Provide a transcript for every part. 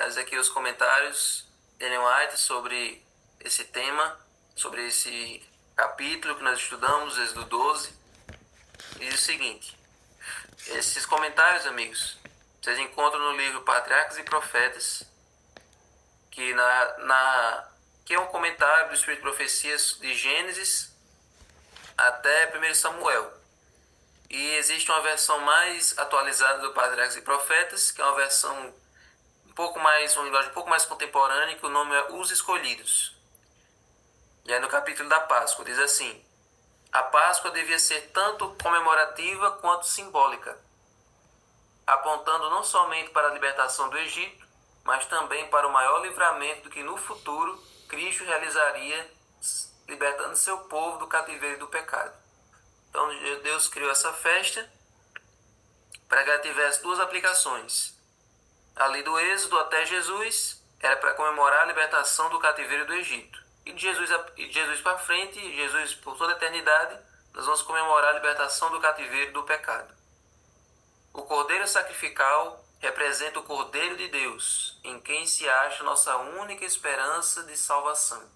trazer aqui os comentários de Ellen White sobre esse tema, sobre esse capítulo que nós estudamos, Êxodo 12. Diz o seguinte: esses comentários, amigos, vocês encontram no livro Patriarcas e Profetas, que é um comentário do Espírito de Profecias de Gênesis até 1 Samuel. E existe uma versão mais atualizada do Patriarcas e Profetas, que é uma versão uma linguagem um pouco mais contemporânea, que o nome é Os Escolhidos. E aí no capítulo da Páscoa diz assim: a Páscoa devia ser tanto comemorativa quanto simbólica, apontando não somente para a libertação do Egito, mas também para o maior livramento que no futuro Cristo realizaria, libertando seu povo do cativeiro e do pecado. Então Deus criou essa festa para que ela tivesse duas aplicações. Ali do Êxodo até Jesus era para comemorar a libertação do cativeiro do Egito. E de Jesus para frente, Jesus por toda a eternidade, nós vamos comemorar a libertação do cativeiro do pecado. O Cordeiro Sacrificial representa o Cordeiro de Deus, em quem se acha nossa única esperança de salvação.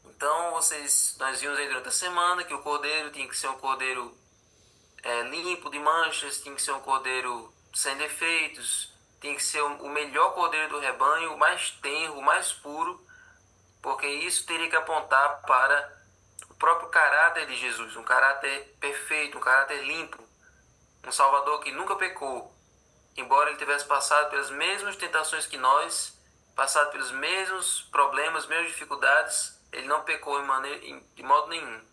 Então, nós vimos aí durante a semana que o Cordeiro tinha que ser um Cordeiro limpo de manchas, tinha que ser um Cordeiro sem defeitos, tinha que ser o melhor Cordeiro do rebanho, o mais tenro, o mais puro, porque isso teria que apontar para o próprio caráter de Jesus, um caráter perfeito, um caráter limpo, um Salvador que nunca pecou, embora ele tivesse passado pelas mesmas tentações que nós, passado pelos mesmos problemas, mesmas dificuldades, ele não pecou de modo nenhum.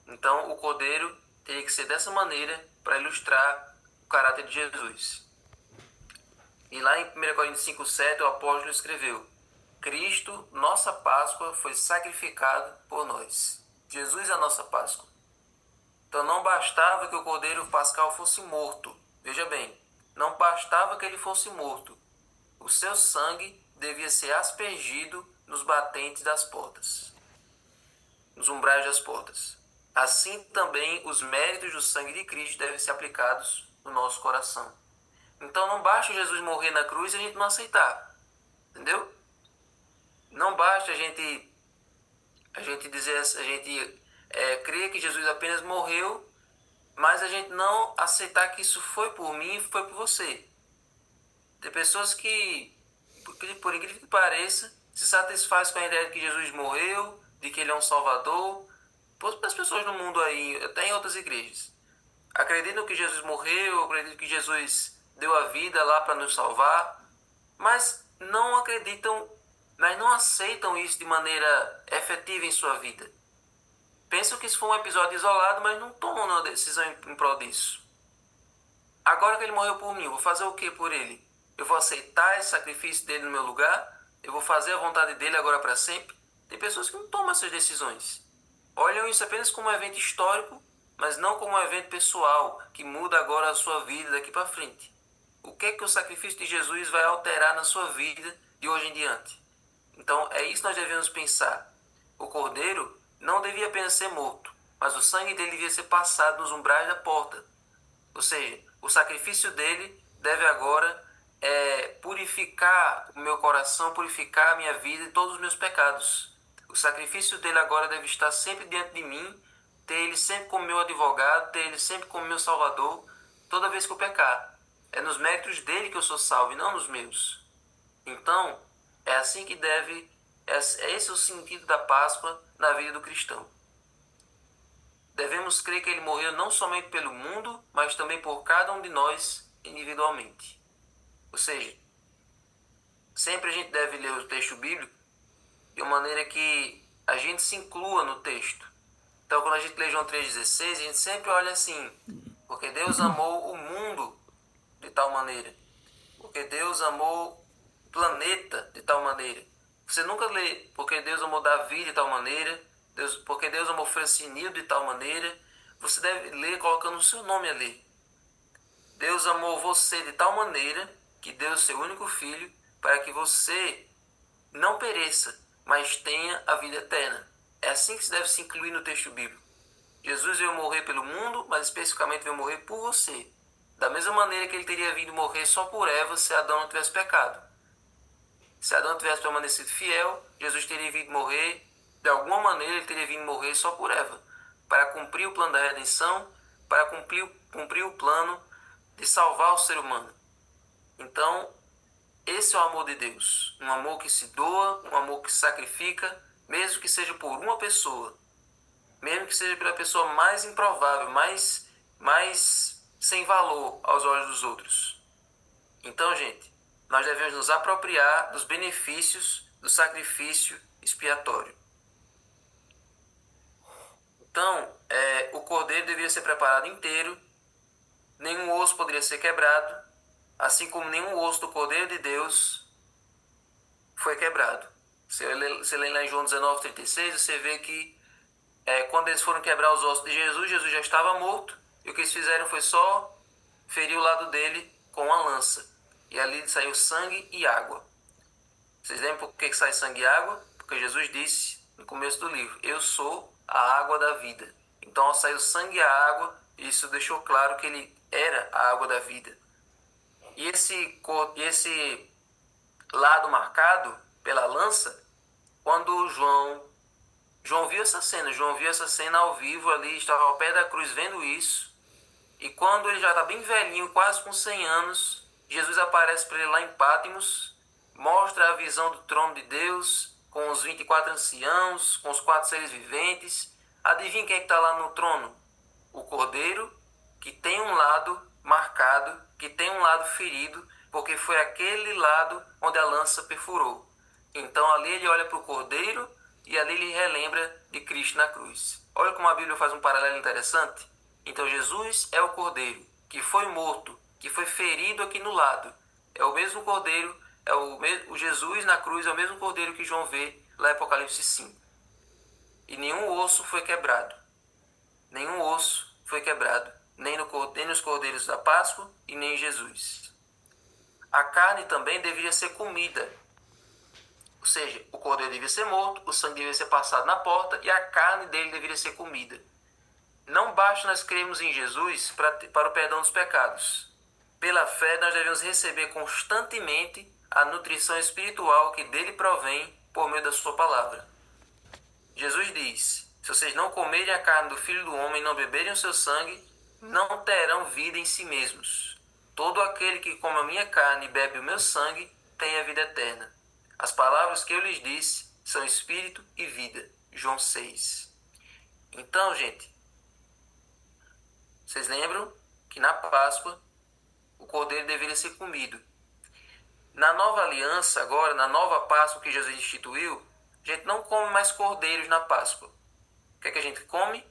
Então o Cordeiro teria que ser dessa maneira para ilustrar o caráter de Jesus. E lá em 1 Coríntios 5,7 o apóstolo escreveu: Cristo, nossa Páscoa, foi sacrificado por nós. Jesus é a nossa Páscoa. Então não bastava que o Cordeiro Pascal fosse morto. Veja bem, não bastava que ele fosse morto. O seu sangue devia ser aspergido nos batentes das portas, nos umbrais das portas. Assim também os méritos do sangue de Cristo devem ser aplicados no nosso coração. Então não basta Jesus morrer na cruz e a gente não aceitar. Entendeu? Não basta a gente dizer, crer que Jesus apenas morreu, mas a gente não aceitar que isso foi por mim e foi por você. Tem pessoas que, por incrível que pareça, se satisfaz com a ideia de que Jesus morreu, de que ele é um salvador. As pessoas no mundo aí, até em outras igrejas, acreditam que Jesus morreu, acreditam que Jesus deu a vida lá para nos salvar, mas não acreditam, mas não aceitam isso de maneira efetiva em sua vida. Pensam que isso foi um episódio isolado, mas não tomam uma decisão em prol disso. Agora que ele morreu por mim, eu vou fazer o que por ele? Eu vou aceitar esse sacrifício dele no meu lugar? Eu vou fazer a vontade dele agora para sempre? Tem pessoas que não tomam essas decisões. Olham isso apenas como um evento histórico, mas não como um evento pessoal, que muda agora a sua vida daqui para frente. O que é que o sacrifício de Jesus vai alterar na sua vida de hoje em diante? Então é isso que nós devemos pensar. O Cordeiro não devia apenas ser morto, mas o sangue dele devia ser passado nos umbrais da porta. Ou seja, o sacrifício dele deve agora purificar o meu coração, purificar a minha vida e todos os meus pecados. O sacrifício dele agora deve estar sempre diante de mim, ter ele sempre como meu advogado, ter ele sempre como meu salvador, toda vez que eu pecar. É nos méritos dele que eu sou salvo e não nos meus. Então, é assim que esse é o sentido da Páscoa na vida do cristão. Devemos crer que ele morreu não somente pelo mundo, mas também por cada um de nós individualmente. Ou seja, sempre a gente deve ler o texto bíblico de uma maneira que a gente se inclua no texto. Então, quando a gente lê João 3,16, a gente sempre olha assim: porque Deus amou o mundo de tal maneira, porque Deus amou o planeta de tal maneira. Você nunca lê porque Deus amou Davi de tal maneira, porque Deus amou Francinildo de tal maneira. Você deve ler colocando o seu nome ali. Deus amou você de tal maneira que deu o seu único filho para que você não pereça, mas tenha a vida eterna. É assim que se deve se incluir no texto bíblico. Jesus veio morrer pelo mundo, mas especificamente veio morrer por você. Da mesma maneira que ele teria vindo morrer só por Eva se Adão não tivesse pecado. Se Adão tivesse permanecido fiel, Jesus teria vindo morrer, de alguma maneira ele teria vindo morrer só por Eva, para cumprir o plano da redenção, para cumprir o plano de salvar o ser humano. Então, esse é o amor de Deus, um amor que se doa, um amor que se sacrifica, mesmo que seja por uma pessoa, mesmo que seja pela pessoa mais improvável, mais sem valor aos olhos dos outros. Então, gente, nós devemos nos apropriar dos benefícios do sacrifício expiatório. Então, o cordeiro deveria ser preparado inteiro, nenhum osso poderia ser quebrado, assim como nenhum osso do Cordeiro de Deus foi quebrado. Você lê lá em João 19:36, você vê que quando eles foram quebrar os ossos de Jesus, Jesus já estava morto, e o que eles fizeram foi só ferir o lado dele com uma lança. E ali saiu sangue e água. Vocês lembram por que sai sangue e água? Porque Jesus disse no começo do livro: eu sou a água da vida. Então, ao sair o sangue e a água, isso deixou claro que ele era a água da vida. E esse lado marcado pela lança, quando João viu essa cena ao vivo ali, estava ao pé da cruz vendo isso, e quando ele já está bem velhinho, quase com 100 anos, Jesus aparece para ele lá em Pátimos, mostra a visão do trono de Deus, com os 24 anciãos, com os 4 seres viventes. Adivinha quem é que está lá no trono? O Cordeiro, que tem um lado marcado, que tem um lado ferido, porque foi aquele lado onde a lança perfurou. Então ali ele olha para o Cordeiro e ali ele relembra de Cristo na cruz. Olha como a Bíblia faz um paralelo interessante. Então Jesus é o Cordeiro que foi morto, que foi ferido aqui no lado. É o mesmo Cordeiro, o Jesus na cruz é o mesmo Cordeiro que João vê lá em Apocalipse 5. E nenhum osso foi quebrado. Nenhum osso foi quebrado, nem nos cordeiros da Páscoa e nem em Jesus. A carne também deveria ser comida. Ou seja, o cordeiro deveria ser morto, o sangue deveria ser passado na porta e a carne dele deveria ser comida. Não basta nós crermos em Jesus para o perdão dos pecados. Pela fé, nós devemos receber constantemente a nutrição espiritual que dele provém por meio da sua palavra. Jesus diz: se vocês não comerem a carne do Filho do Homem e não beberem o seu sangue, não terão vida em si mesmos. Todo aquele que come a minha carne e bebe o meu sangue tem a vida eterna. As palavras que eu lhes disse são espírito e vida. João 6. Então, gente, vocês lembram que na Páscoa o cordeiro deveria ser comido. Na nova aliança, agora, na nova Páscoa que Jesus instituiu, a gente não come mais cordeiros na Páscoa. O que é que a gente come?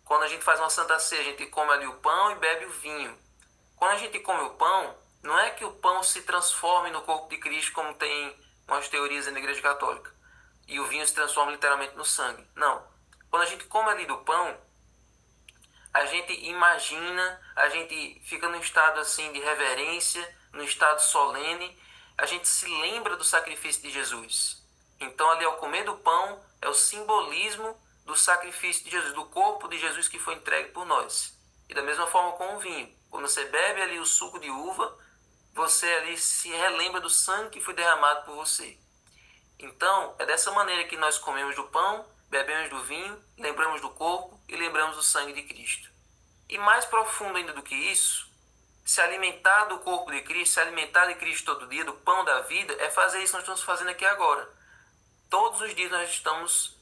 Quando a gente faz uma Santa Ceia, a gente come ali o pão e bebe o vinho. Quando a gente come o pão, não é que o pão se transforme no corpo de Cristo, como tem umas teorias na Igreja Católica, e o vinho se transforma literalmente no sangue. Não. Quando a gente come ali do pão, a gente imagina, a gente fica num estado assim de reverência, num estado solene, a gente se lembra do sacrifício de Jesus. Então ali ao comer do pão é o simbolismo do sacrifício de Jesus, do corpo de Jesus que foi entregue por nós. E da mesma forma com o vinho. Quando você bebe ali o suco de uva, você ali se relembra do sangue que foi derramado por você. Então, é dessa maneira que nós comemos do pão, bebemos do vinho, lembramos do corpo e lembramos do sangue de Cristo. E mais profundo ainda do que isso, se alimentar do corpo de Cristo, se alimentar de Cristo todo dia, do pão da vida, é fazer isso que nós estamos fazendo aqui agora. Todos os dias nós estamos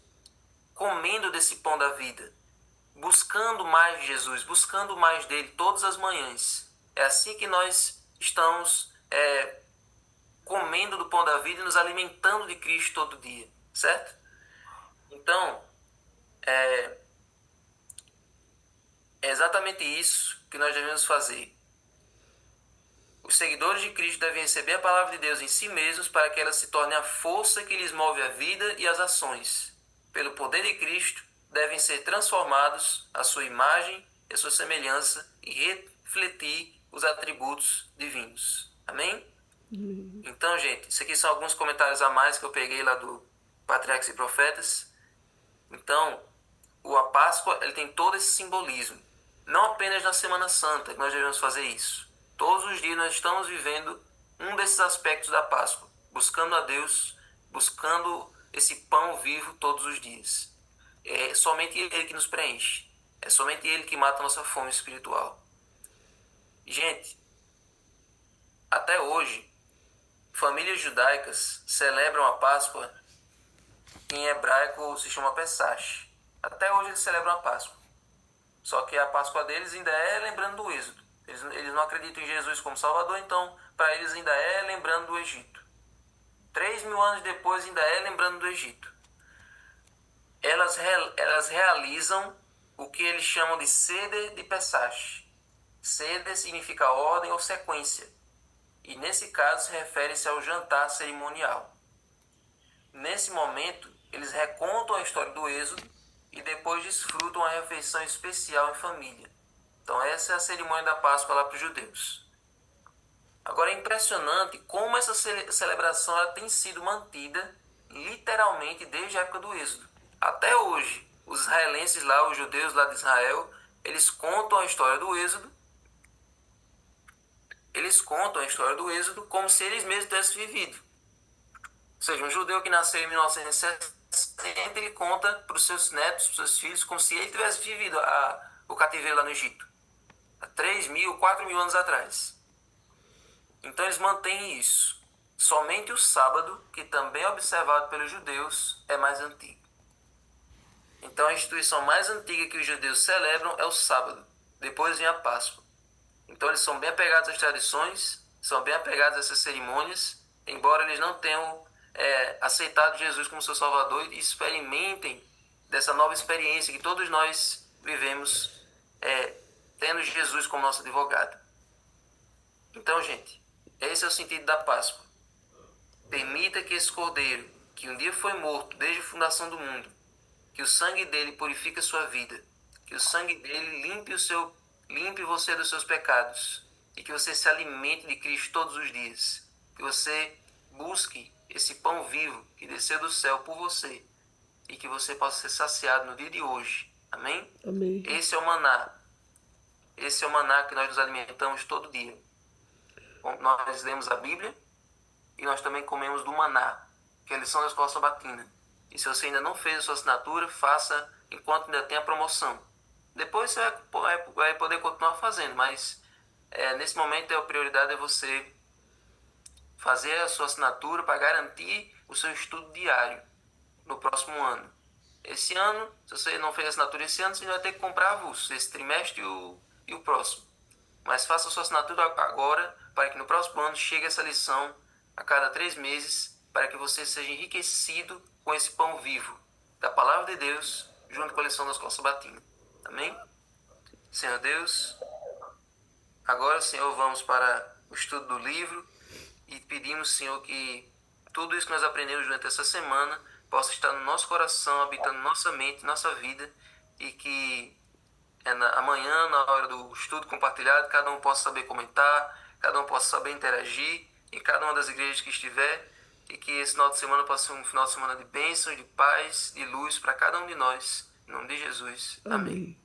comendo desse pão da vida, buscando mais de Jesus, buscando mais dele todas as manhãs. É assim que nós estamos comendo do pão da vida e nos alimentando de Cristo todo dia, certo? Então, é exatamente isso que nós devemos fazer. Os seguidores de Cristo devem receber a palavra de Deus em si mesmos para que ela se torne a força que lhes move a vida e as ações. Pelo poder de Cristo, devem ser transformados à sua imagem e à sua semelhança e refletir os atributos divinos. Amém? Então, gente, isso aqui são alguns comentários a mais que eu peguei lá do Patriarcas e Profetas. Então, a Páscoa ele tem todo esse simbolismo. Não apenas na Semana Santa que nós devemos fazer isso. Todos os dias nós estamos vivendo um desses aspectos da Páscoa, buscando a Deus, buscando esse pão vivo todos os dias. É somente Ele que nos preenche. É somente Ele que mata a nossa fome espiritual. Gente, até hoje, famílias judaicas celebram a Páscoa, que em hebraico se chama Pesach. Até hoje eles celebram a Páscoa. Só que a Páscoa deles ainda é lembrando do Êxodo. Eles não acreditam em Jesus como Salvador, então para eles ainda é lembrando do Egito. 3.000 anos depois ainda é lembrando do Egito. Elas realizam o que eles chamam de Seder de Pesach. Seder significa ordem ou sequência. E nesse caso refere-se ao jantar cerimonial. Nesse momento, eles recontam a história do Êxodo e depois desfrutam a refeição especial em família. Então essa é a cerimônia da Páscoa lá para os judeus. Agora é impressionante como essa celebração ela tem sido mantida literalmente desde a época do Êxodo. Até hoje, os israelenses lá, os judeus lá de Israel, eles contam a história do Êxodo. Eles contam a história do Êxodo como se eles mesmos tivessem vivido. Ou seja, um judeu que nasceu em 1960, ele conta para os seus netos, para os seus filhos, como se ele tivesse vivido o cativeiro lá no Egito. Há 3.000, 4.000 anos atrás. Então eles mantêm isso. Somente o sábado, que também é observado pelos judeus, é mais antigo. Então a instituição mais antiga que os judeus celebram é o sábado. Depois vem a Páscoa. Então eles são bem apegados às tradições, são bem apegados a essas cerimônias, embora eles não tenham aceitado Jesus como seu Salvador e experimentem dessa nova experiência que todos nós vivemos tendo Jesus como nosso advogado. Então, gente, esse é o sentido da Páscoa. Permita que esse Cordeiro, que um dia foi morto desde a fundação do mundo, que o sangue dele purifique a sua vida, que o sangue dele limpe você dos seus pecados e que você se alimente de Cristo todos os dias, que você busque esse pão vivo que desceu do céu por você e que você possa ser saciado no dia de hoje. Amém? Amém. Esse é o maná. Esse é o maná que nós nos alimentamos todo dia. Nós lemos a Bíblia e nós também comemos do maná, que é a lição da escola sabatina. E se você ainda não fez a sua assinatura, faça enquanto ainda tem a promoção. Depois você vai poder continuar fazendo, mas nesse momento a prioridade é você fazer a sua assinatura para garantir o seu estudo diário no próximo ano. Esse ano, se você não fez a assinatura esse ano, você vai ter que comprar avulso, esse trimestre e o próximo. Mas faça a sua assinatura agora, para que no próximo ano chegue essa lição a cada 3 meses, para que você seja enriquecido com esse pão vivo da Palavra de Deus, junto com a lição da escola sabatina. Amém? Senhor Deus, agora, Senhor, vamos para o estudo do livro e pedimos, Senhor, que tudo isso que nós aprendemos durante essa semana possa estar no nosso coração, habitando nossa mente, nossa vida, e que amanhã, na hora do estudo compartilhado, cada um possa saber comentar, cada um possa saber interagir em cada uma das igrejas que estiver, e que esse final de semana possa ser um final de semana de bênção, de paz, de luz para cada um de nós. Em nome de Jesus. Amém.